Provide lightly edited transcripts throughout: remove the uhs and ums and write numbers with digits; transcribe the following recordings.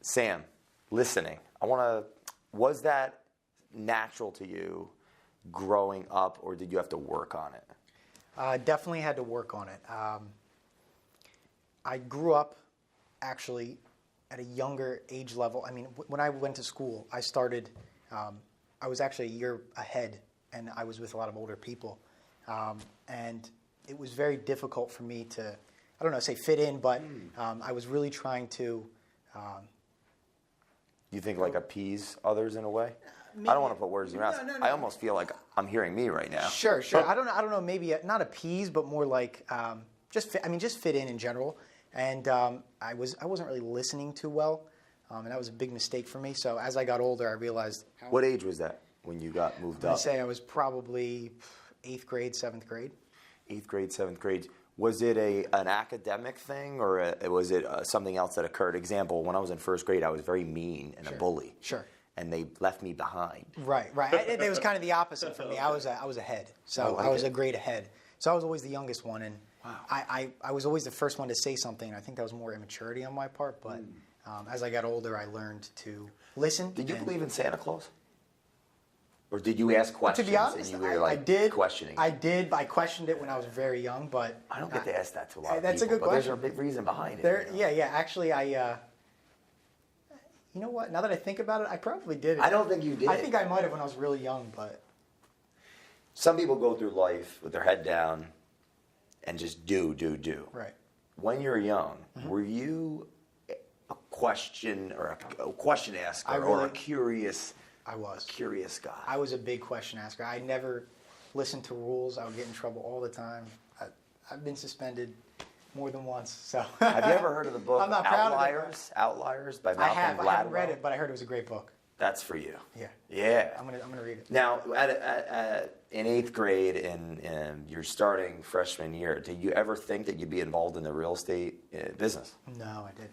Sam, listening. Was that natural to you growing up, or did you have to work on it? Definitely had to work on it. I grew up actually at a younger age level. I mean, when I went to school, I started, I was actually a year ahead, and I was with a lot of older people. And it was very difficult for me to, I don't know, say fit in, but I was really trying to. You think like appease others in a way? Maybe, I don't want to put words in your mouth. No. I almost feel like I'm hearing me right now. Sure. I don't know. Maybe not appease, but more like just fit in general. And I wasn't really listening too well, and that was a big mistake for me. So as I got older, I realized. What age was that when you got moved up? I'd say I was probably 8th grade, 7th grade. 8th grade, 7th grade. Was it an academic thing, or was it something else that occurred? Example, when I was in 1st grade, I was very mean and a bully. Sure. And they left me behind. Right. It was kind of the opposite for me. I was ahead, so I was a grade ahead. So I was always the youngest one, and wow. I was always the first one to say something. I think that was more immaturity on my part, but as I got older, I learned to listen. Did you believe in Santa Claus? Or did you ask questions? To be honest, and you were I did. Questioning? I did. I questioned it when I was very young, but I don't get to ask that to a lot of that's people. A good question. There's a big reason behind it. Yeah. Actually, you know what? Now that I think about it, I probably did. I don't think you did. I think I might have when I was really young, but some people go through life with their head down and just do. Right. When you're young, were you a question asker or a curious? I was. Curious guy. I was a big question asker. I never listened to rules. I would get in trouble all the time. I've been suspended more than once. So. Have you ever heard of the book I'm not proud Outliers? of it. Outliers by Malcolm Gladwell? I haven't read it, but I heard it was a great book. That's for you. Yeah. Yeah. I'm gonna read it. Now, in 8th grade and your starting freshman year, did you ever think that you'd be involved in the real estate business? No, I didn't.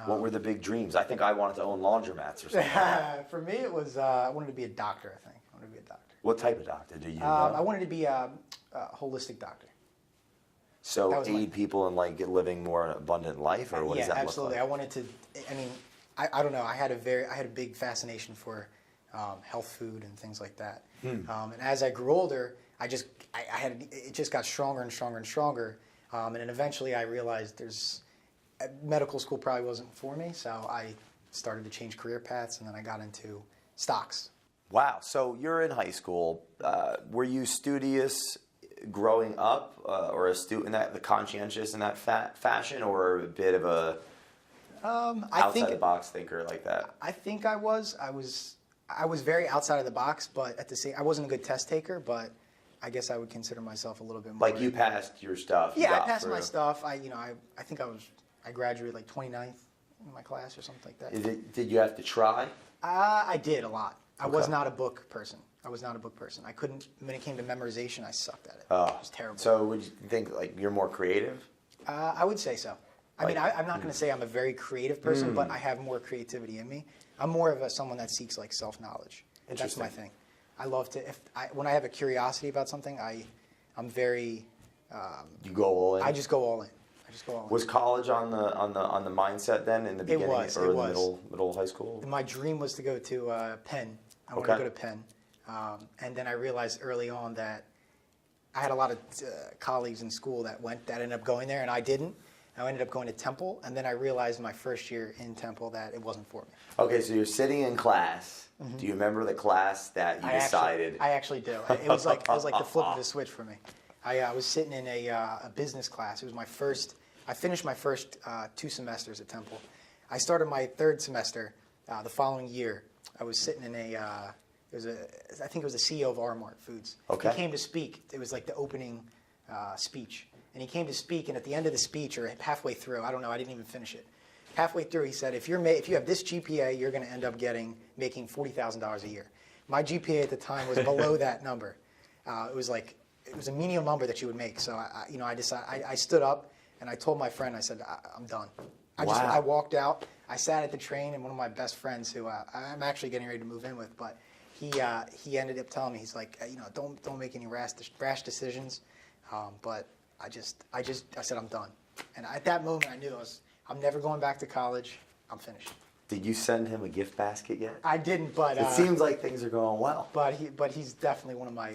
What were the big dreams? I think I wanted to own laundromats or something. For me, it was I wanted to be a doctor. I think I wanted to be a doctor. What type of doctor did you know? I wanted to be a holistic doctor. So aid people in like living more an abundant life, or what does that absolutely. look like? I wanted to. I mean, I don't know. I had a big fascination for health food and things like that. And as I grew older, it just got stronger and stronger and stronger. And then eventually, I realized medical school probably wasn't for me, so I started to change career paths, and then I got into stocks. Wow. So you're in high school. Were you studious growing up, or astute in the conscientious in that fashion, or a bit of a outside the box thinker like that? I think I was. I was very outside of the box, but at the same, I wasn't a good test taker, but I guess I would consider myself a little bit more. Like you passed your stuff. Yeah, I passed my stuff. I think I graduated like 29th in my class or something like that. Did you have to try? I did a lot. I was not a book person. I couldn't, when it came to memorization, I sucked at it. Oh. It was terrible. So would you think like you're more creative? I would say so. I mean, I'm not going to say I'm a very creative person, but I have more creativity in me. I'm more of someone that seeks like self-knowledge. That's my thing. I love to, when I have a curiosity about something, I'm very... you go all in? I just go all in. Was college on the mindset then in the beginning, or the middle of high school? My dream was to go to Penn. I wanted to go to Penn, and then I realized early on that I had a lot of colleagues in school that ended up going there, and I didn't. I ended up going to Temple, and then I realized my first year in Temple that it wasn't for me. Okay, so you're sitting in class. Do you remember the class that you decided? I actually do. It was like the flip of the switch for me. I was sitting in a business class. It was my first. I finished my first 2 semesters at Temple. I started my 3rd semester the following year. I was sitting in I think it was the CEO of R-Mart Foods. Okay. He came to speak. It was like the opening speech. And he came to speak, and at the end of the speech, or halfway through, I don't know, I didn't even finish it. Halfway through, he said, if you have this GPA, you're going to end up making $40,000 a year. My GPA at the time was below that number. It was a menial number that you would make. So I stood up. And I told my friend, I said, I'm done. I walked out. I sat at the train, and one of my best friends, who I'm actually getting ready to move in with, but he ended up telling me, he's like, don't make any rash decisions. But I said, I'm done. And at that moment, I knew I'm never going back to college. I'm finished. Did you send him a gift basket yet? I didn't, but It seems like things are going well. But he's definitely one of my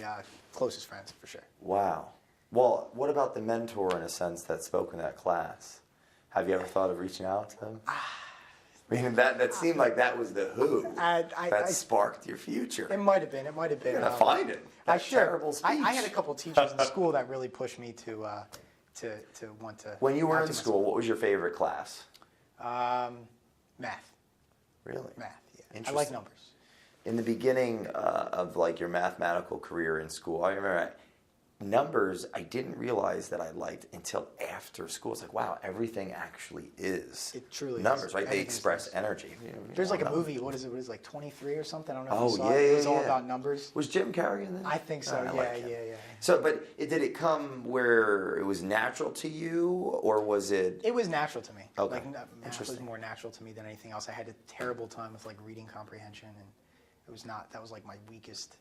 closest friends for sure. Wow. Well, what about the mentor in a sense that spoke in that class? Have you ever thought of reaching out to him? I mean, that seemed like that was the who that sparked your future. It might have been. It might have been. You're gonna find it. That terrible speech. I had a couple teachers in school that really pushed me to want to. When you were in school, what was your favorite class? Math. Really? Math. Yeah. I like numbers. In the beginning of like your mathematical career in school, I remember numbers I didn't realize that I liked until after school. It's like, wow, everything actually is. It truly numbers, is. right? They express energy. There's like a movie. What is it? What is it, like 23 or something? I don't know. Oh, if you saw yeah, it. yeah, It was all about numbers. Was Jim Carrey in that? I think so. Yeah. So, but did it come where it was natural to you, or was it? It was natural to me. Okay. Like math was more natural to me than anything else. I had a terrible time with like reading comprehension, and it was not. That was like my weakest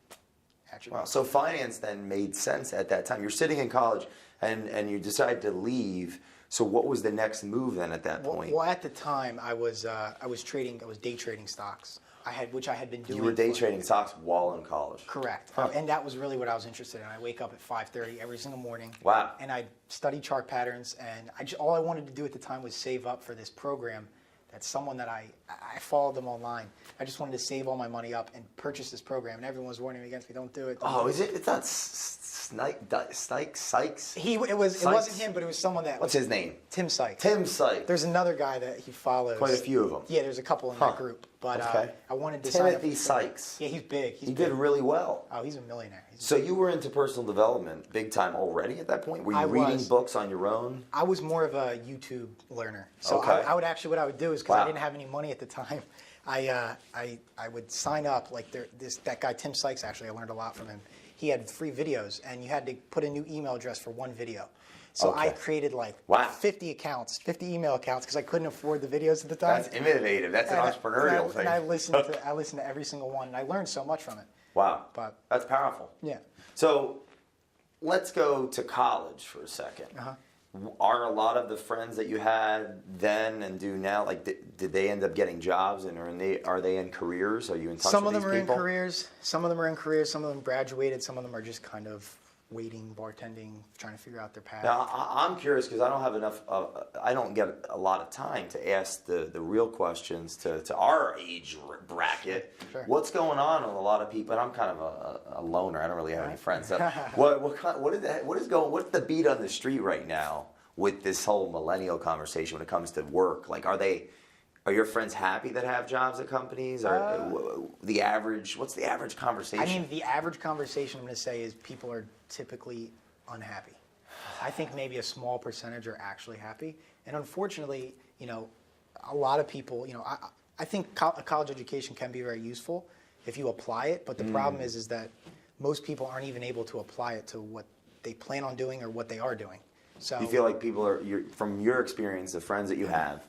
attribute. Wow. So finance then made sense at that time. You're sitting in college, and you decide to leave. So what was the next move then at that point? Well, at the time I was day trading stocks. Which I had been doing. You were day trading stocks while in college. Correct. Huh. And that was really what I was interested in. I wake up at 5:30 every single morning. Wow. And I study chart patterns, and all I wanted to do at the time was save up for this program. That's someone that I followed them online. I just wanted to save all my money up and purchase this program, and everyone was warning me against me. Don't do it. Is it? It's not Sykes? It wasn't him, but it was someone that. What's his name? Tim Sykes. Tim Sykes. There's another guy that he follows. Quite a few of them. Yeah, there's a couple in that group. But okay. I wanted to sign up. Timothy Sykes. Yeah, he's big. He did really well. Oh, he's a millionaire. So you were into personal development big time already at that point? Were you reading books on your own? I was more of a YouTube learner. So okay. I would actually, what I would do is, because I didn't have any money at the time, I would sign up, like that guy Tim Sykes, actually, I learned a lot from him. He had free videos, and you had to put a new email address for one video. So I created like 50 email accounts, because I couldn't afford the videos at the time. That's innovative. That's an entrepreneurial thing. And I listened to every single one, and I learned so much from it. Wow. But that's powerful. Yeah. So let's go to college for a second. Uh-huh. Are a lot of the friends that you had then and do now, like, did they end up getting jobs, and are they in careers? Are you in touch with these people? Some of them are in careers. Some of them are in careers. Some of them graduated. Some of them are just kind of waiting, bartending, trying to figure out their path. Now, I'm curious because I don't have enough. I don't get a lot of time to ask the real questions to our age bracket. Sure. What's going on with a lot of people? And I'm kind of a loner. I don't really have any friends. So what's the beat on the street right now with this whole millennial conversation when it comes to work? Like, are your friends happy that have jobs at companies? What's the average conversation? I mean, the average conversation I'm going to say is people are typically unhappy. I think maybe a small percentage are actually happy. And unfortunately, a lot of people, I think a college education can be very useful if you apply it. But the problem is that most people aren't even able to apply it to what they plan on doing or what they are doing. So you feel like people from your experience, the friends that you have,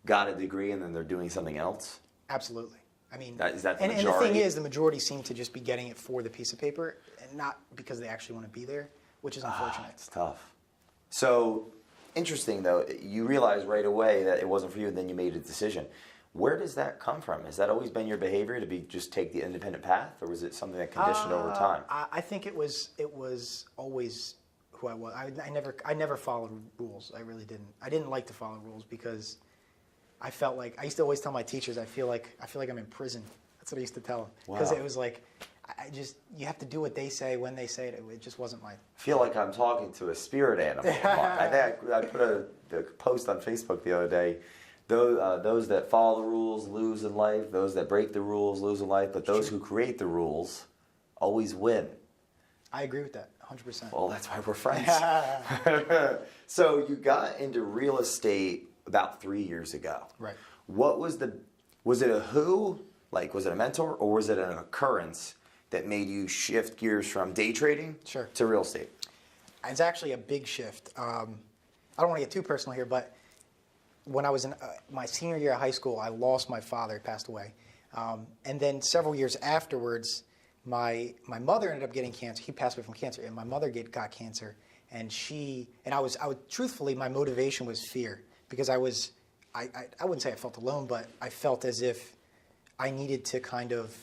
got a degree and then they're doing something else? Absolutely. I mean, is that the majority? And the thing is, the majority seem to just be getting it for the piece of paper and not because they actually want to be there, which is unfortunate. It's tough. So, interesting though, you realized right away that it wasn't for you and then you made a decision. Where does that come from? Has that always been your behavior to just take the independent path, or was it something that conditioned over time? I think it was always who I was. I never followed rules. I really didn't. I didn't like to follow rules because I felt like, I used to always tell my teachers, I feel like I'm in prison. That's what I used to tell them. Because it was like, you have to do what they say when they say it. It just wasn't my... I feel like I'm talking to a spirit animal. I think I put a post on Facebook the other day. Those that follow the rules lose in life. Those that break the rules lose in life. But those who create the rules always win. I agree with that, 100%. Well, that's why we're friends. So you got into real estate about 3 years ago. Right. Was it a who? Like, was it a mentor, or was it an occurrence that made you shift gears from day trading to real estate? It's actually a big shift. I don't want to get too personal here, but when I was in my senior year of high school, I lost my father. He passed away. And then several years afterwards, my mother ended up getting cancer. He passed away from cancer, and my mother got cancer. And I was truthfully, my motivation was fear, because I I wouldn't say I felt alone, but I felt as if I needed to kind of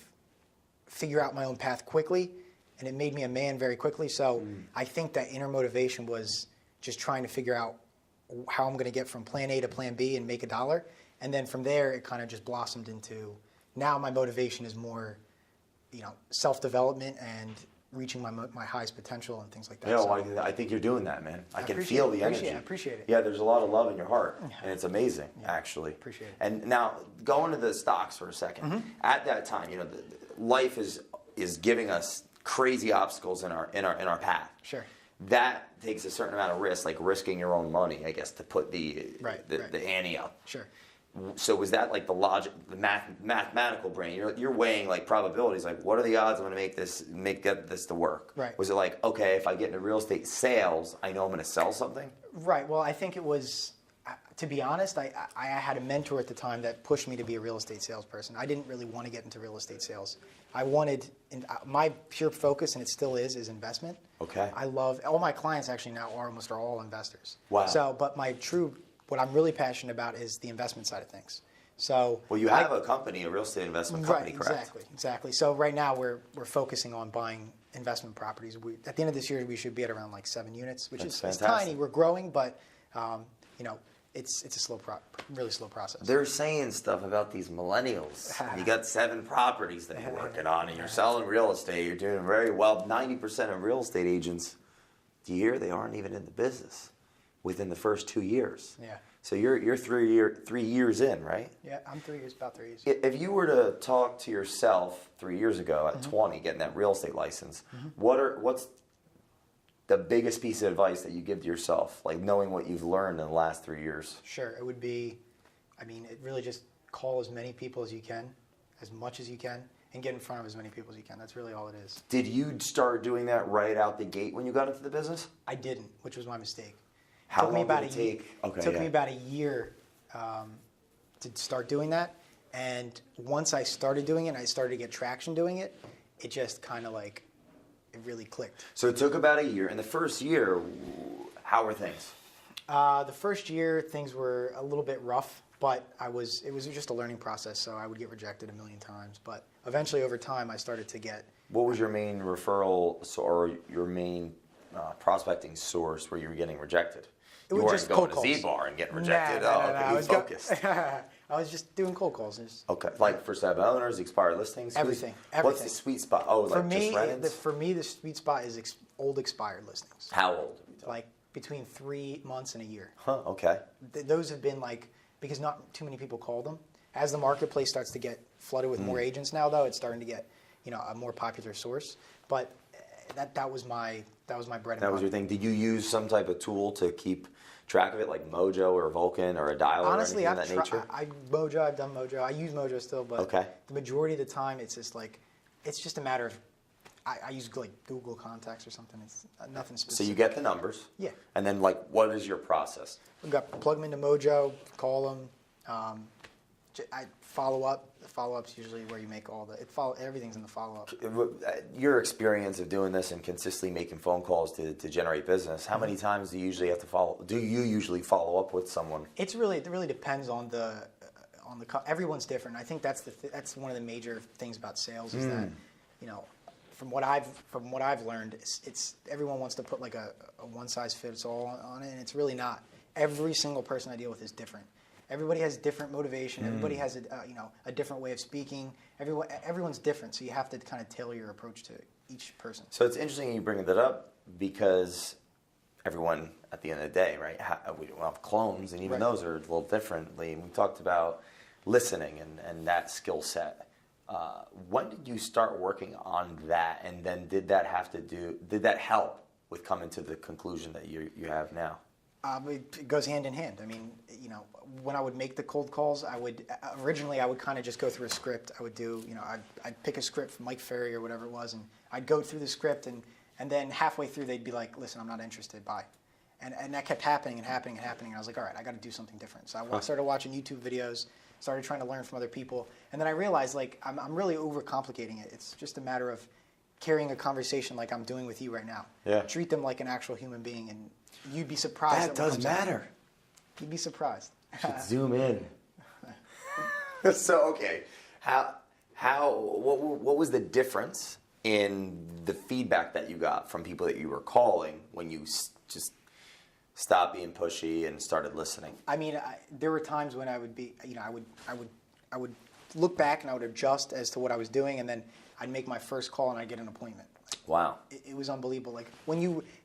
figure out my own path quickly, and it made me a man very quickly. So I think that inner motivation was just trying to figure out how I'm going to get from plan A to plan B and make $1. And then from there, it kind of just blossomed into, now my motivation is more, self-development and reaching my highest potential and things like that. Yeah, So, well, I think you're doing that, man. I can feel the energy. I appreciate it. Yeah, there's a lot of love in your heart, and it's amazing, actually. Appreciate it. And now, going to the stocks for a second. At that time, life is giving us crazy obstacles in our path. Sure. That takes a certain amount of risk, like risking your own money, I guess, to put the ante up. Sure. So was that like the logic, the mathematical brain? You're weighing like probabilities, like what are the odds I'm going to get this to work? Right. Was it like, okay, if I get into real estate sales, I know I'm going to sell something? Right. Well, I think it was, to be honest, I had a mentor at the time that pushed me to be a real estate salesperson. I didn't really want to get into real estate sales. I wanted, my pure focus, and it still is investment. Okay. I love, all my clients actually now are all investors. Wow. So, but what I'm really passionate about is the investment side of things. So, well, you have a company, a real estate investment company, right, correct? Exactly. So right now we're focusing on buying investment properties. At the end of this year, we should be at around like 7 units, which is tiny. We're growing, but it's a really slow process. They're saying stuff about these millennials. You got 7 properties that you're working on, and you're selling real estate. You're doing very well. 90% of real estate agents, do you hear, they aren't even in the business within the first 2 years. Yeah. So you're 3 years in, right? Yeah, I'm about 3 years. If you were to talk to yourself 3 years ago at 20, getting that real estate license, what's the biggest piece of advice that you give to yourself, like knowing what you've learned in the last 3 years? Sure, it would be, it really just call as many people as you can, as much as you can, and get in front of as many people as you can. That's really all it is. Did you start doing that right out the gate when you got into the business? I didn't, which was my mistake. How long did it take? It took me about a year to start doing that. And once I started doing it and I started to get traction doing it, it just kind of it really clicked. So it took about a year. In the first year, how were things? The first year, things were a little bit rough, but it was just a learning process, so I would get rejected a million times. But eventually, over time, I started to get... What was your main referral or your main prospecting source where you were getting rejected? It You was weren't just going cold to calls. Z-Bar and getting rejected. No, Okay, you focused. I was just doing cold calls. Okay, like first time owners, expired listings? Everything. What's the sweet spot? Oh, For like me, just rent-ins? for me, the sweet spot is old expired listings. How old? Like between 3 months and a year. Huh, okay. Those have been because not too many people call them. As the marketplace starts to get flooded with more agents now, though, it's starting to get a more popular source. But that was my bread and butter. That was your thing. Did you use some type of tool to keep track of it, like Mojo or Vulcan or a dial Honestly, or anything of that nature? I've done Mojo. I use Mojo still, but the majority of the time, it's just it's just a matter of, I use Google Contacts or something. It's nothing specific. So you get the numbers. Yeah. And then what is your process? We've got plug them into Mojo, call them. I follow up. The follow-up's usually where you make everything's in the follow-up. Your experience of doing this and consistently making phone calls to generate business, how many times do you usually have to follow? Do you usually follow up with someone? It really depends on everyone's different. I think that's one of the major things about sales is that, from what I've learned, it's everyone wants to put a one size fits all on it, and it's really not. Every single person I deal with is different. Everybody has different motivation. Everybody has a different way of speaking. Everyone's different, so you have to kind of tailor your approach to each person. So it's interesting you bring that up because everyone, at the end of the day, right? We don't have clones, and even those are a little differently. We talked about listening and that skill set. When did you start working on that, and then did that help with coming to the conclusion that you have now? It goes hand in hand. When I would make the cold calls, originally I would kind of just go through a script. I would do, I'd pick a script from Mike Ferry or whatever it was, and I'd go through the script, and then halfway through they'd be like, "Listen, I'm not interested. Bye." And that kept happening and happening and happening. And I was like, "All right, I got to do something different." So I started watching YouTube videos, started trying to learn from other people, and then I realized I'm really overcomplicating it. It's just a matter of carrying a conversation like I'm doing with you right now. Yeah. Treat them like an actual human being, and you'd be surprised. That does matter. You'd be surprised. Should zoom in. So okay, what was the difference in the feedback that you got from people that you were calling when you just stopped being pushy and started listening? I mean, there were times when I would be, I would look back and I would adjust as to what I was doing, and then I'd make my first call and I'd get an appointment. Wow. It was unbelievable. Like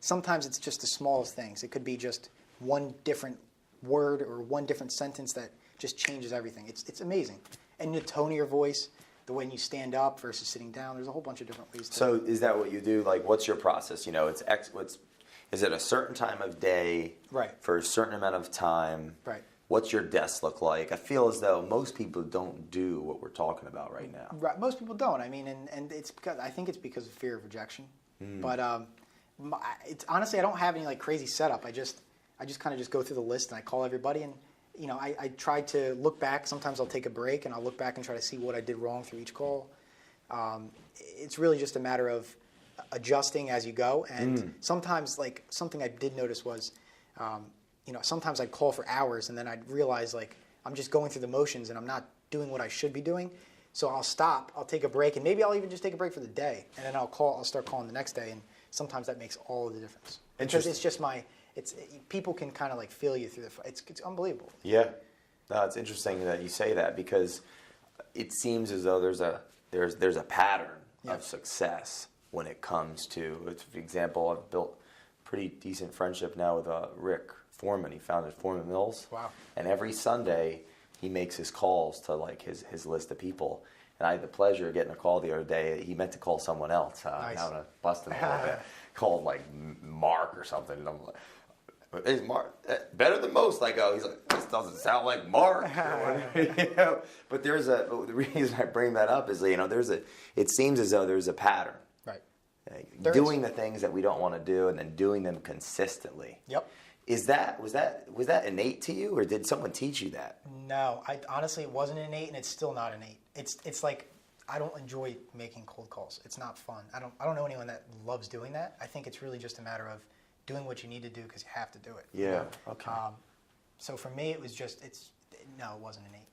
sometimes it's just the smallest things. It could be just one different word or one different sentence that just changes everything. It's amazing. And the tone of your voice, the way you stand up versus sitting down, there's a whole bunch of different ways to So is that what you do? Like, what's your process? Is it a certain time of day Right. for a certain amount of time? Right. What's your desk look like? I feel as though most people don't do what we're talking about right now. Right. Most people don't. I mean, and it's because I think it's because of fear of rejection. But it's honestly, I don't have any like crazy setup. I just kind of just go through the list and I call everybody, and I try to look back. Sometimes I'll take a break and I'll look back and try to see what I did wrong through each call. It's really just a matter of adjusting as you go. And sometimes, like, something I did notice was, sometimes I'd call for hours and then I'd realize, like, I'm just going through the motions and I'm not doing what I should be doing. So I'll stop, I'll take a break, and maybe I'll even just take a break for the day. And then I'll start calling the next day, and sometimes that makes all of the difference. Because it's just people can kind of like feel you through it's unbelievable. Yeah. No, it's interesting that you say that, because it seems as though there's a pattern of success when it comes to, for example, I've built a pretty decent friendship now with Rick Foreman. He founded Foreman Mills. Wow. And every Sunday he makes his calls to like his list of people. And I had the pleasure of getting a call the other day. He meant to call someone else. Nice. I'm going to bust him a little bit. Called like Mark or something. And I'm like, "Hey, Mark, better than most." I go, he's like, "This doesn't sound like Mark." But the reason I bring that up is, it seems as though there's a pattern. Right. Doing the things that we don't want to do and then doing them consistently. Yep. Was that innate to you, or did someone teach you that? No, honestly, it wasn't innate, and it's still not innate. It's like, I don't enjoy making cold calls. It's not fun. I don't know anyone that loves doing that. I think it's really just a matter of doing what you need to do because you have to do it. Yeah. Okay. So for me, it was just it wasn't innate.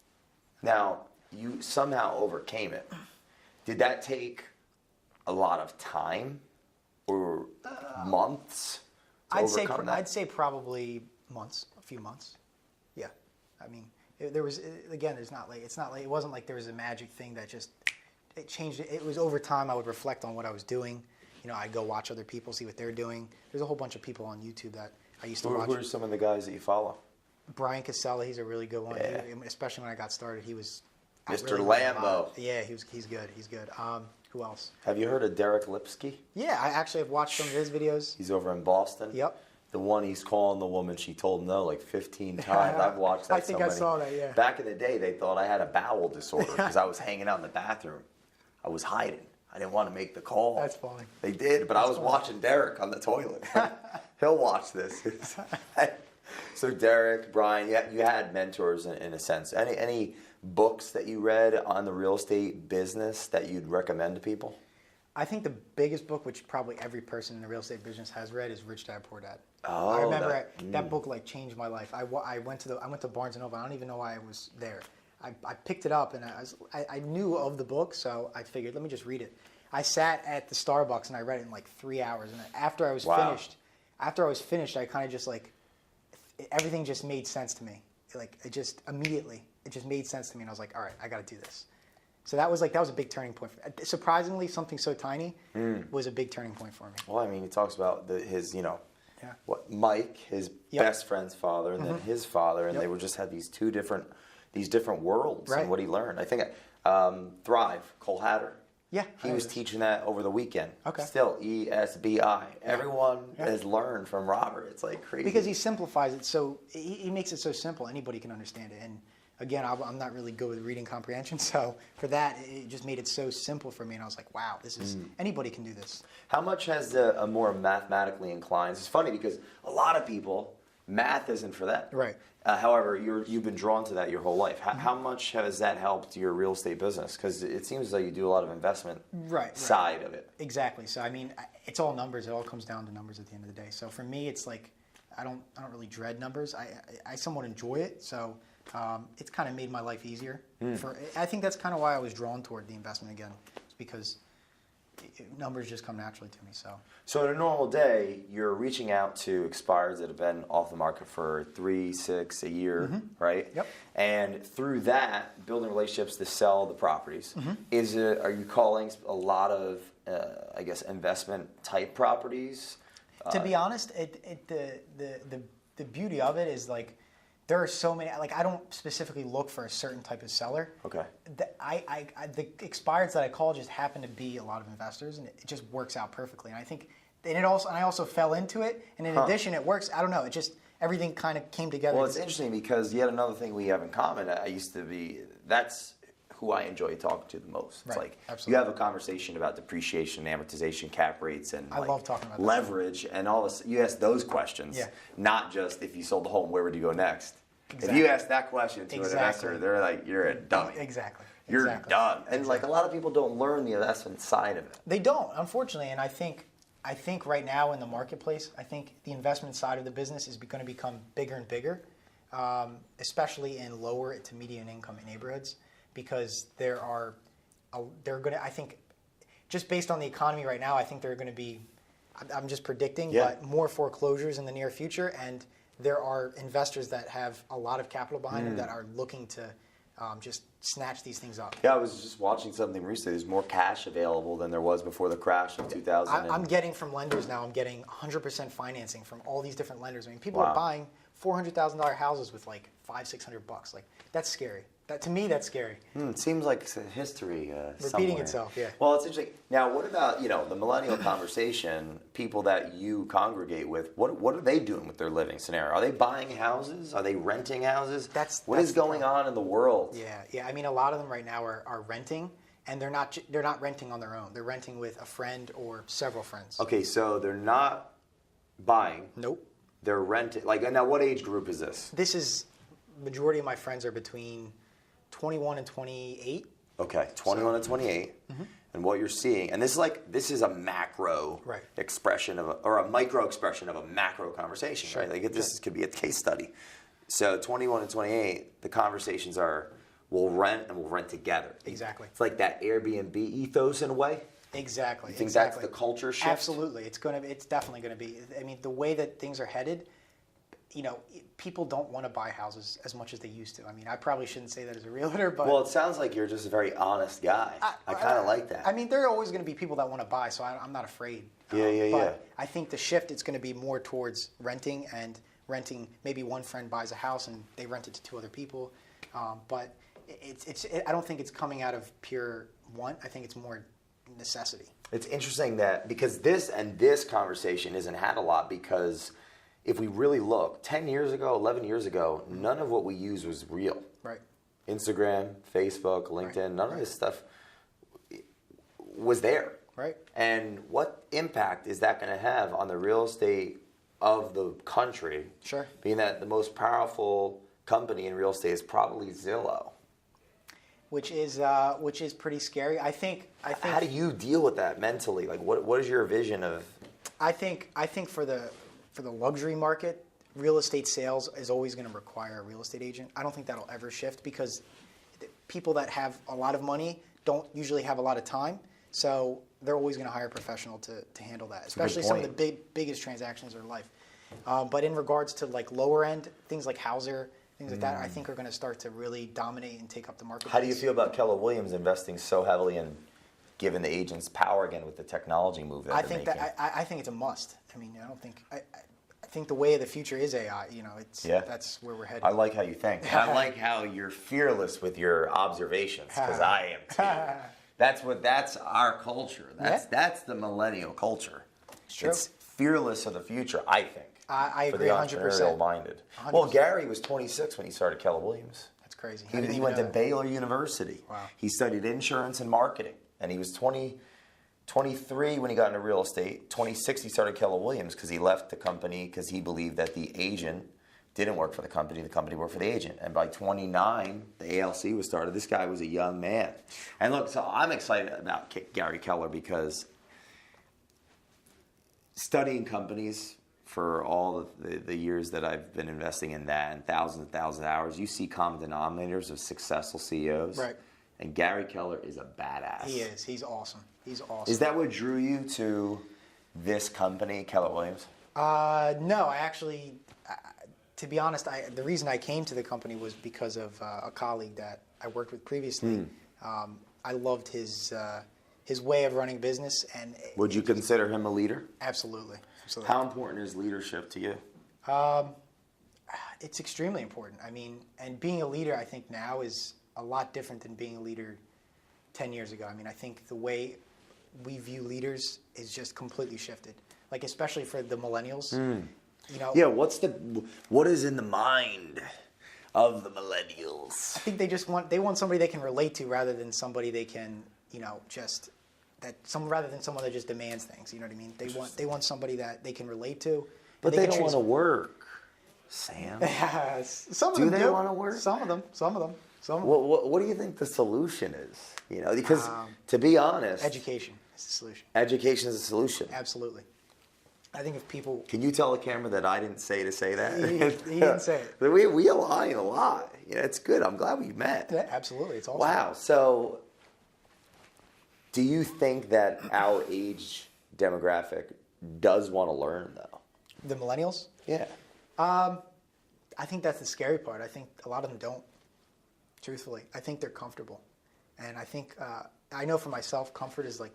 Now, you somehow overcame it. Did that take a lot of time or months? I'd say probably months, a few months. Yeah, I mean, it's not like it wasn't like there was a magic thing that just it changed. It was over time. I would reflect on what I was doing. I'd go watch other people, see what they're doing. There's a whole bunch of people on YouTube that I used to watch. Who are some of the guys that you follow? Brian Casella, he's a really good one. Yeah. Especially when I got started, he was Mr. Lambo. Yeah, he's good. He's good. Who else? Have you heard of Derek Lipsky? Yeah, I actually have watched some of his videos. He's over in Boston. Yep. The one he's calling the woman, she told him no like 15 times. I've watched that. I think I saw that, yeah. Back in the day, they thought I had a bowel disorder because I was hanging out in the bathroom. I was hiding. I didn't want to make the call. That's funny. They did, but I was watching Derek on the toilet. He'll watch this. So Derek, Brian, you had mentors in a sense. Any books that you read on the real estate business that you'd recommend to people? I think the biggest book, which probably every person in the real estate business has read, is Rich Dad Poor Dad. Oh, I remember that book like changed my life. I went to Barnes and Noble. I don't even know why I was there. I picked it up and I knew of the book, so I figured, let me just read it. I sat at the Starbucks and I read it in like 3 hours. And after I was finished, I kind of just like everything just made sense to me. Like it just made sense to me, and I was like, all right, I got to do this. So that was a big turning point. Surprisingly, something so tiny was a big turning point for me. Well, I mean, he talks about Mike, his best friend's father, and then his father, and they were just had these different worlds, and what he learned. I think Thrive, Cole Hatter. Yeah, he was teaching that over the weekend. Okay. Still, ESBI. Everyone has learned from Robert. It's like crazy because he simplifies it. So he makes it so simple anybody can understand it. And again, I'm not really good with reading comprehension, so for that, it just made it so simple for me. And I was like, wow, this is anybody can do this. How much has a more mathematically inclined? It's funny because a lot of people, math isn't for them. Right. However, you've been drawn to that your whole life. How much has that helped your real estate business? Because it seems as though you do a lot of investment side of it. Exactly. So, I mean, it's all numbers. It all comes down to numbers at the end of the day. So for me, it's like I don't really dread numbers. I somewhat enjoy it, so it's kind of made my life easier. I think that's kind of why I was drawn toward the investment again, it's because numbers just come naturally to me. So in a normal day, you're reaching out to expireds that have been off the market for 3, 6, a year, right? Yep. And through that, building relationships to sell the properties. Are you calling a lot of, I guess, investment type properties? To be honest, the beauty of it is like there are so many. Like I don't specifically look for a certain type of seller. Okay. The expireds that I call just happen to be a lot of investors, and it just works out perfectly. And I think, and I also fell into it, and in addition, it works. I don't know. It just everything kind of came together. Well, it's interesting because yet another thing we have in common. That's who I enjoy talking to the most. It's like absolutely. You have a conversation about depreciation, amortization, cap rates, and I love talking about leverage, and all this. You ask those questions, not just if you sold the home, where would you go next? Exactly. If you ask that question to an investor, they're like, "You're a dummy." Exactly. You're done. And like a lot of people don't learn the investment side of it. They don't, unfortunately. And I think right now in the marketplace, I think the investment side of the business is going to become bigger and bigger, especially in lower to median income neighborhoods, because I think, just based on the economy right now, I think there are going to be, I'm just predicting, but more foreclosures in the near future, and there are investors that have a lot of capital behind them that are looking to just snatch these things up. Yeah, I was just watching something recently. There's more cash available than there was before the crash of 2000. I'm getting from lenders now. I'm getting 100% financing from all these different lenders. I mean, people are buying $400,000 houses with like $500-600. Like that's scary. To me, that's scary. It seems like it's a history repeating itself. Yeah. Well, it's interesting. Now, what about the millennial conversation? People that you congregate with, what are they doing with their living scenario? Are they buying houses? Are they renting houses? What is going on in the world? Yeah. I mean, a lot of them right now are renting, and they're not renting on their own. They're renting with a friend or several friends. Okay, so they're not buying. Nope. They're renting. Like, now, what age group is this? This is majority of my friends are between 21 and 28. Okay, 21 and 28. And what you're seeing, and this is a macro expression or a micro expression of a macro conversation, right? Like this could be a case study. So 21 and 28, the conversations are we'll rent and we'll rent together. Exactly. It's like that Airbnb ethos in a way. Exactly. You think that's the culture shift? Absolutely. It's definitely going to be. I mean, the way that things are headed, people don't want to buy houses as much as they used to. I mean, I probably shouldn't say that as a realtor, but... Well, it sounds like you're just a very honest guy. I kind of like that. I mean, there are always going to be people that want to buy, so I'm not afraid. But I think the shift is going to be more towards renting, maybe one friend buys a house and they rent it to 2 other people. But I don't think it's coming out of pure want. I think it's more necessity. It's interesting that, because this conversation isn't had a lot, because... If we really look, 10 years ago, 11 years ago, none of what we used was real. Right. Instagram, Facebook, LinkedIn, none of this stuff was there. Right. And what impact is that going to have on the real estate of the country? Sure. Being that the most powerful company in real estate is probably Zillow. Which is pretty scary. I think. How do you deal with that mentally? Like, what is your vision of? I think for the luxury market, real estate sales is always going to require a real estate agent. I don't think that'll ever shift, because people that have a lot of money don't usually have a lot of time. So they're always going to hire a professional to handle that, especially some of the biggest transactions of their life. But in regards to like lower end, things like Hauser, things like that, I think are going to start to really dominate and take up the market. How do you feel about Keller Williams investing so heavily in giving the agents power again with the technology move that they're making? I think it's a must. I mean, I think the way of the future is AI. That's where we're headed. I like how you think. I like how you're fearless with your observations, because I am too. That's our culture. That's the millennial culture. It's fearless of the future, I think. I agree 100%. For the entrepreneurial minded. 100%. Well, Gary was 26 when he started Keller Williams. That's crazy. He went to Baylor University. Wow. He studied insurance and marketing, and he was 23 when he got into real estate. 26 he started Keller Williams, because he left the company because he believed that the agent didn't work for the company worked for the agent. And by 29, the ALC was started. This guy was a young man. And look, so I'm excited about Gary Keller, because studying companies for all the years that I've been investing in that and thousands of hours, you see common denominators of successful CEOs. Right. And Gary Keller is a badass. He is. He's awesome. He's awesome. Is that what drew you to this company, Keller Williams? No, I actually, to be honest, the reason I came to the company was because of a colleague that I worked with previously. I loved his way of running business. And would you consider him a leader? Absolutely. Absolutely. How important is leadership to you? It's extremely important. I mean, and being a leader, I think now is a lot different than being a leader 10 years ago. I mean, I think the way we view leaders is just completely shifted. Like, especially for the millennials. You know, yeah, what is in the mind of the millennials? I think they want somebody they can relate to rather than somebody they can, rather than someone that just demands things. You know what I mean? They want somebody that they can relate to. But they don't want to work, Sam. Some of them do. They want to work? Some of them. What do you think the solution is? Because to be honest, education is the solution. Education is the solution. Absolutely. I think if people... Can you tell the camera that I didn't say to say that? He didn't say it. We align a lot. It's good. I'm glad we met. Yeah, absolutely. It's awesome. Wow. So do you think that our age demographic does want to learn, though? The millennials? Yeah. I think that's the scary part. I think a lot of them don't, truthfully. I think they're comfortable. And I think, I know for myself, comfort is like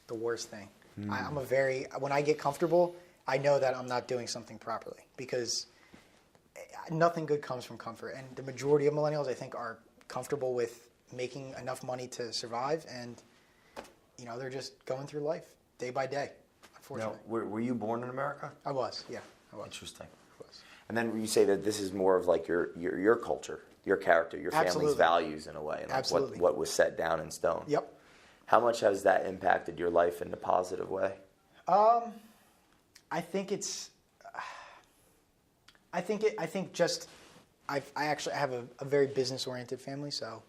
the worst thing. When I get comfortable, I know that I'm not doing something properly because nothing good comes from comfort. And the majority of millennials, I think, are comfortable with making enough money to survive. And, they're just going through life day by day, unfortunately. Now, were you born in America? I was, yeah. I was. Interesting. I was. And then you say that this is more of like your culture, your character, your family's Absolutely. Values in a way, and like Absolutely. what was set down in stone. Yep. How much has that impacted your life in a positive way? I think it's. I actually have a very business-oriented family, so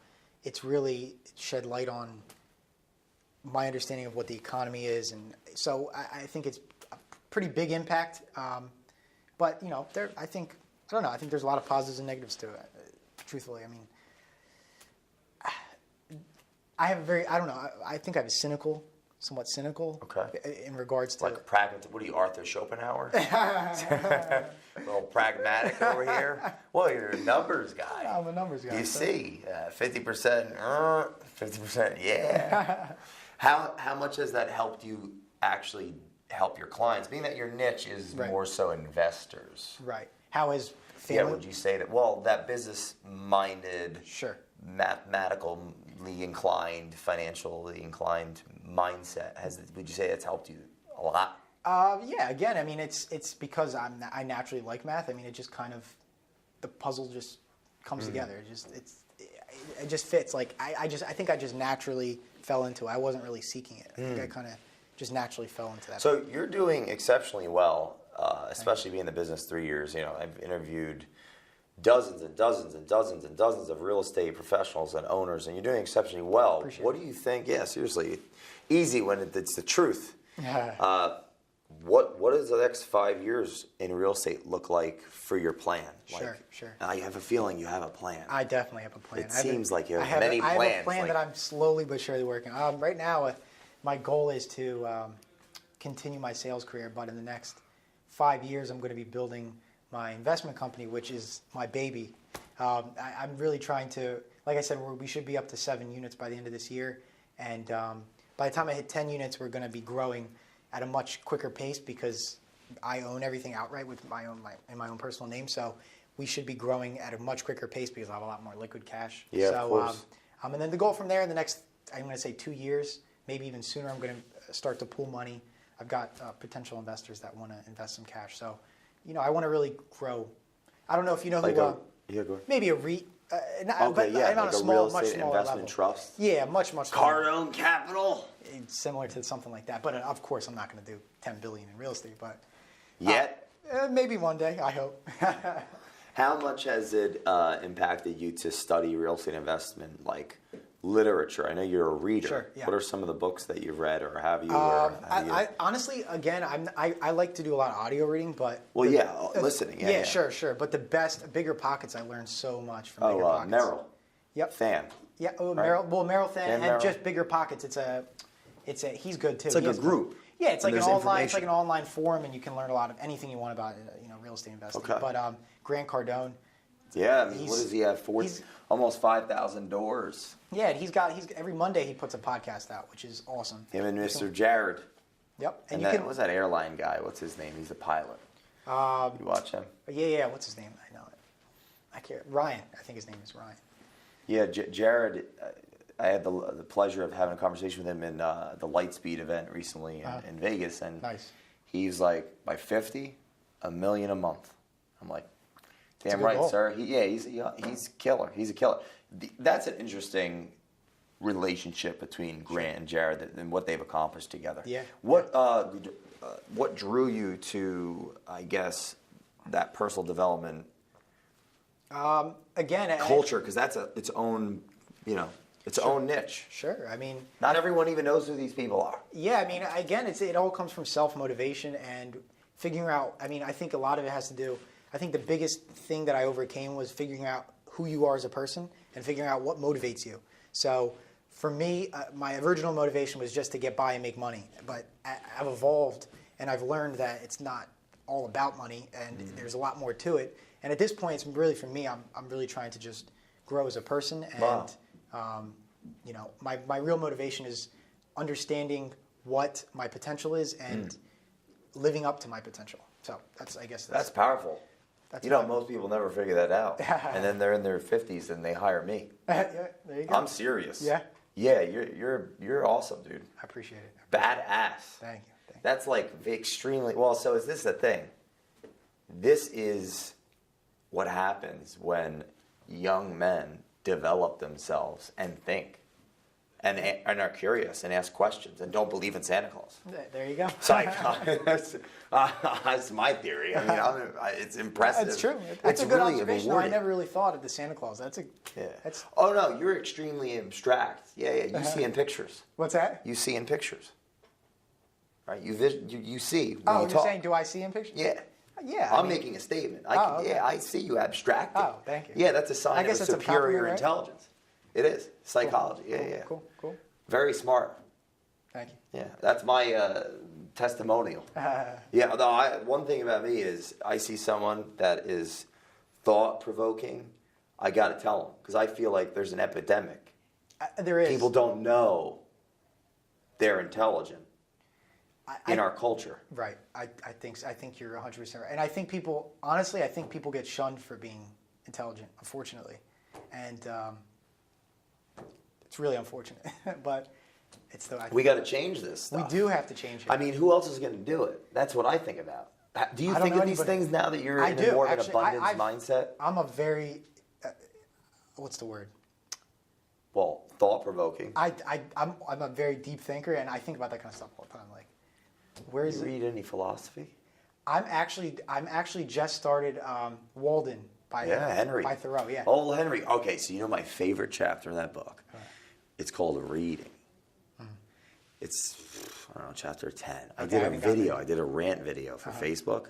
it's really shed light on my understanding of what the economy is, and so I think it's a pretty big impact. But I think there's a lot of positives and negatives to it. Truthfully, I mean, I think I have a somewhat cynical. Okay. In regards to like pragmatic. What are you, Arthur Schopenhauer? A little pragmatic over here. Well, you're a numbers guy. I'm a numbers guy. You see, 50%, 50%, yeah. How much has that helped you actually help your clients? Being that your niche is Right. more so investors. Right. How is family? Yeah, would you say that? Well, that business-minded, Sure. mathematically inclined, financially inclined mindset would you say that's helped you a lot? Yeah. Again, I mean, it's because I naturally like math. I mean, it just kind of the puzzle just comes together. It just fits. Like I think I just naturally fell into it. I wasn't really seeking it. I think I kind of just naturally fell into that. So you're doing exceptionally well, especially being in the business 3 years. I've interviewed dozens and dozens and dozens and dozens of real estate professionals and owners, and you're doing exceptionally well. Appreciate What it. do you think? Yeah, seriously, easy when it's the truth. Yeah. What does the next 5 years in real estate look like for your plan? Sure. I have a feeling you have a plan. I definitely have a plan. It seems like you have many plans. I have a plan that I'm slowly but surely working on. Right now, my goal is to continue my sales career, but in the next 5 years, I'm going to be building my investment company, which is my baby. I'm really trying to, like I said, we should be up to 7 units by the end of this year. And by the time I hit 10 units, we're going to be growing at a much quicker pace because I own everything outright with my own personal name. So we should be growing at a much quicker pace because I have a lot more liquid cash. Yeah, so, of course. And then the goal from there in the next, I'm going to say 2 years, maybe even sooner, I'm going to start to pool money. I've got potential investors that want to invest some cash. So, I want to really grow. I don't know if you know who. Go ahead. Maybe a REIT. Like a real estate investment trust. Yeah, much smaller. Cardone Capital. Similar to something like that. But of course, I'm not going to do $10 billion in real estate. But yet, maybe one day. I hope. How much has it impacted you to study real estate investment, like literature. I know you're a reader. Sure, yeah. What are some of the books that you've read, or have you? I honestly, again, I like to do a lot of audio reading, but listening. Yeah, sure. But the Bigger Pockets, I learned so much from Bigger Pockets. Merrill. Yep. Fan. Yeah. Right? Merrill Fan, and Merrill. just Bigger Pockets. He's good too. It's like a group. Yeah, it's like and an there's online. It's information. like an online forum, and you can learn a lot of anything you want about real estate investing. Okay. But Grant Cardone. Yeah, I mean, what does he have? Almost 5,000 doors. Yeah, and he's every Monday he puts a podcast out, which is awesome. Him and Mr. Jared. Yep. And what's that airline guy? What's his name? He's a pilot. You watch him? Yeah. What's his name? I know it. I can't. Ryan. I think his name is Ryan. Yeah, Jared. I had the pleasure of having a conversation with him in the Lightspeed event recently in Vegas, and nice. He's like, by 50, $1 million a month. I'm like, damn right, goal. sir. He's killer. He's a killer. That's an interesting relationship between Grant and Jared and what they've accomplished together. Yeah. What drew you to, I guess, that personal development Again, culture? Because that's its own, its own niche. Sure. I mean, not everyone even knows who these people are. Yeah. I mean, again, it all comes from self-motivation and figuring out. I mean, I think a lot of it has to do. I think the biggest thing that I overcame was figuring out who you are as a person and figuring out what motivates you. So for me, my original motivation was just to get by and make money. But I've evolved and I've learned that it's not all about money and there's a lot more to it. And at this point, it's really for me, I'm really trying to just grow as a person. And, wow. My real motivation is understanding what my potential is and living up to my potential. So I guess that's powerful. Most people never figure that out. And then they're in their 50s and they hire me. Yeah, there you go. I'm serious. Yeah. Yeah, you're awesome, dude. I appreciate it. Badass. Thank you. That's like extremely well. So is this the thing? This is what happens when young men develop themselves and think, and are curious and ask questions and don't believe in Santa Claus. There you go. That's my theory. I mean, it's impressive. That's true. That's it's a good really observation. rewarding. I never really thought of the Santa Claus. Oh no, you're extremely abstract. Yeah. You see in pictures. What's that? You see in pictures. Right. You see. When Oh, you you're talk. saying, do I see in pictures? Yeah. Yeah. I'm making a statement. Okay. Yeah, I see you abstracting. Oh, thank you. Yeah, that's a sign I guess of that's a superior compliment, right? intelligence. It is. Psychology. Cool. Yeah. Cool. Very smart. Thank you. Yeah, that's my testimonial. Yeah, no, one thing about me is I see someone that is thought-provoking, I got to tell them, because I feel like there's an epidemic. There is. People don't know they're intelligent in our culture. Right. I think you're 100% right. And I think people get shunned for being intelligent, unfortunately. And it's really unfortunate. But it's the... We got to change this stuff. We do have to change it. I mean, who else is going to do it? That's what I think about. Do you think of these things now that you're in more of an abundance mindset? I'm a very... what's the word? Well, thought-provoking. I'm a very deep thinker, and I think about that kind of stuff all the time. Like, where is you read any philosophy? I'm actually just started Walden by Henry. by Thoreau. Yeah. Oh, Henry. Okay, so you know my favorite chapter in that book. It's called Reading. It's, I don't know, chapter 10. I did a video. I did a rant video for Facebook.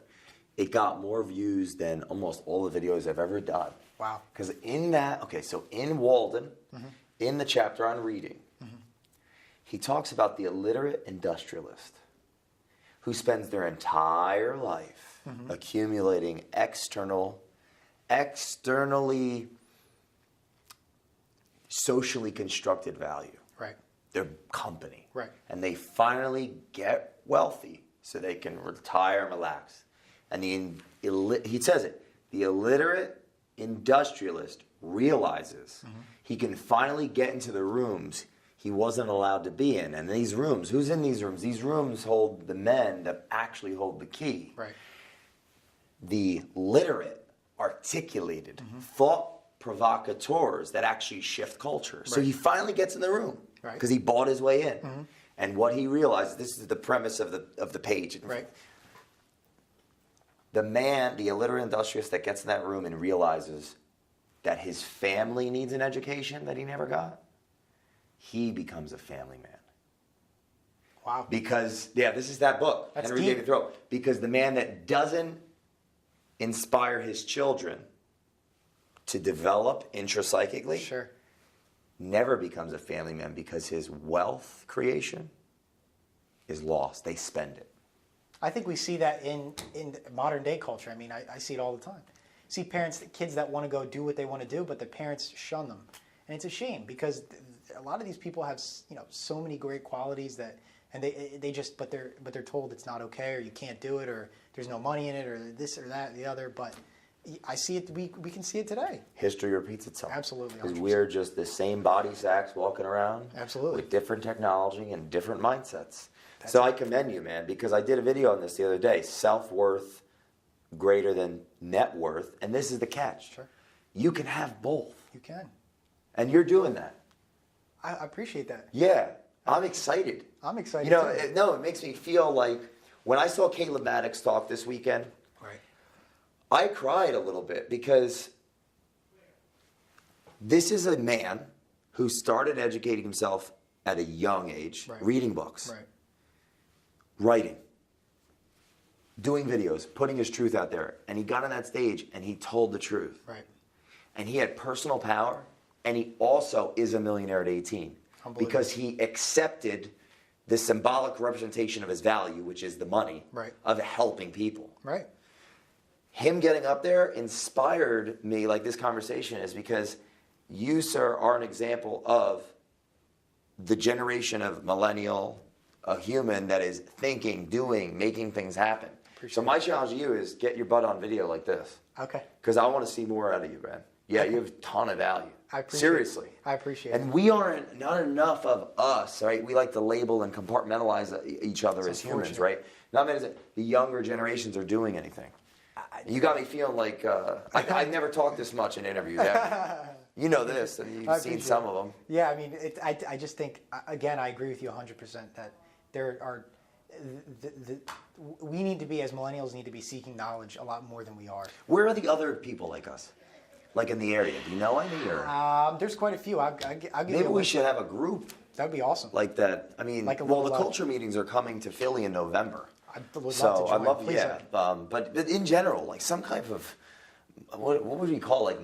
It got more views than almost all the videos I've ever done. Wow. Because in Walden, in the chapter on reading, he talks about the illiterate industrialist who spends their entire life accumulating externally socially constructed value. Right. Their company. Right. And they finally get wealthy so they can retire and relax. And he says it, the illiterate industrialist realizes he can finally get into the rooms he wasn't allowed to be in. And these rooms, who's in these rooms? These rooms hold the men that actually hold the key. Right. The literate, articulated, thought provocateurs that actually shift culture. So he finally gets in the room because he bought his way in. And what he realized, this is the premise of the page. Right. The man, the illiterate industrialist that gets in that room and realizes that his family needs an education that he never got, he becomes a family man. Wow. Because, this is that book, That's Henry deep. David Thoreau. Because the man that doesn't inspire his children to develop intrapsychically Sure. never becomes a family man because his wealth creation is lost. They spend it. I think we see that in modern day culture. I mean, I see it all the time. See kids that want to go do what they want to do, but the parents shun them, and it's a shame because a lot of these people have so many great qualities that, and but they're told it's not okay or you can't do it or there's no money in it or this or that or the other. But I see it. We can see it today. History repeats itself. Absolutely. Because 100%. we're just the same body sacks walking around. Absolutely. With different technology and different mindsets. So I commend you, man, because I did a video on this the other day. Self-worth greater than net worth. And this is the catch. Sure. You can have both. You can. And you're doing that. I appreciate that. Yeah. I'm excited. I'm excited. You know, too. it makes me feel like when I saw Caleb Maddox talk this weekend, Right. I cried a little bit because this is a man who started educating himself at a young age, Right. reading books, Right. writing, doing videos, putting his truth out there. And he got on that stage and he told the truth. Right. And he had personal power, and he also is a millionaire at 18 Unbelievable. because he accepted the symbolic representation of his value, which is the money, Right. of helping people. Right. Him getting up there inspired me, like this conversation is, because you, sir, are an example of the generation of millennial, a human that is thinking, doing, making things happen. Appreciate So my challenge to you is get your butt on video like this. Okay. Because I want to see more out of you, man. Yeah, you have a ton of value. I appreciate Seriously. it. I appreciate And it. we aren't, not enough of us, right? We like to label and compartmentalize each other It's as humans, unfortunate. right? Not many, the younger generations are doing anything. You got me feeling like, I've never talked this much in interviews. You know this, and you've I seen appreciate some it. of them. Yeah, I mean, I just think, again, I agree with you 100% that there are, we need to be, as millennials, need to be seeking knowledge a lot more than we are. Where are the other people like us? Like in the area? Do you know any? Or There's quite a few. I'll give you maybe a we list. should have a group That would be awesome. like that. I mean, Like a well, the little, culture meetings are coming to Philly in November. I would love So to join. I'd love, Please, yeah. But in general, like some kind of, what would we call like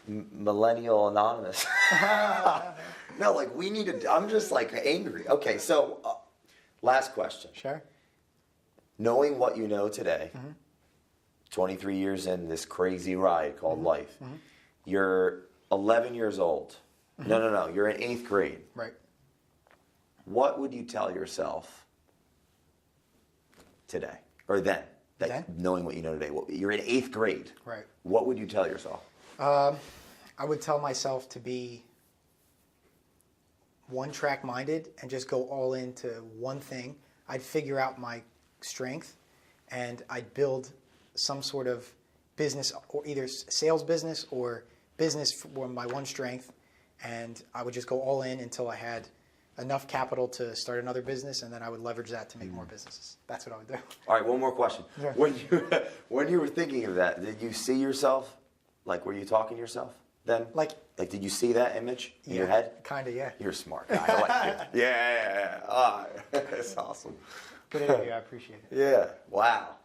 millennial anonymous? No, like we need to. I'm just like angry. Okay, so last question. Sure. Knowing what you know today, 23 years in this crazy ride called life, you're 11 years old. No. You're in 8th grade. Right. What would you tell yourself today or then? Then? Knowing what you know today, you're in 8th grade. Right. What would you tell yourself? I would tell myself to be one-track minded and just go all into one thing. I'd figure out my strength and I'd build some sort of business, or either sales business or business for my one strength, and I would just go all in until I had enough capital to start another business, and then I would leverage that to make more businesses. That's what I would do. All right, one more question. Yeah. When you were thinking of that, did you see yourself? Like, were you talking to yourself then? Like did you see that image in your head? Kind of, yeah. You're a smart guy. I like you. Yeah. Ah, that's awesome. Good interview. I appreciate it. Yeah. Wow.